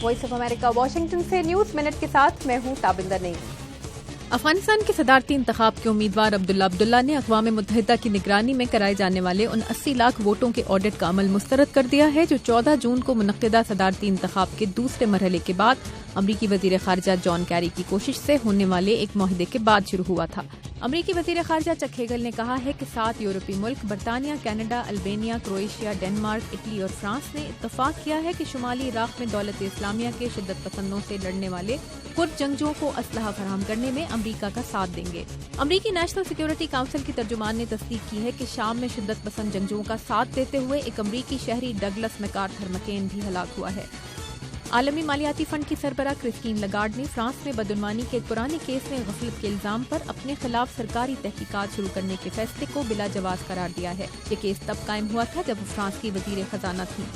Voice of America Washington से news minute के साथ मैं हूं ताबिंदर नईम। अफगानिस्तान के सदारती इंतखाब के उम्मीदवार अब्दुल्ला ने अक़वाम मुत्तहिदा की निगरानी में कराए जाने वाले उन 80 लाख वोटों के ऑडिट का अमल मुस्तरद कर दिया है जो 14 जून को मुनक्किदा सदारती इंतखाब के दूसरे मरहले के बाद अमरीकी वजीर खारजा जॉन कैरी की कोशिश से होने वाले एक मुआहदे के बाद शुरू हुआ था। अमरीकी वजीर खारजा चक हेगल ने कहा है कि 7 यूरोपीय मुल्क बरतानिया, Canada, Albania, Croatia, Denmark, Italy और फ्रांस ने इत्तफाक किया है कि शुमाली इराक में दौलत इस्लामिया के शिद्दत पसंदों से लड़ने वाले कुर्द जंगजुओं को असलहा फराहम करने में अमरीका का साथ देंगे। अमरीकी नेशनल सिक्योरिटी काउंसिल की तर्जुमान ने तस्दीक की है कि शाम में शिद्दत पसंद जंगजुओं का साथ देते हुए एक अमरीकी शहरी डगलस मैकार्थर मैकेन भी हलाक हुआ है। आलमी मालियाती फंड की सरबराह क्रिस्टीन लगार्ड ने फ्रांस में बदउनवानी के एक पुराने केस में गफलत के इल्जाम पर अपने खिलाफ सरकारी तहकीकात शुरू करने के फैसले को बिला जवाज करार दिया है। ये केस तब कायम हुआ था जब फ्रांस की वजीर खजाना थी।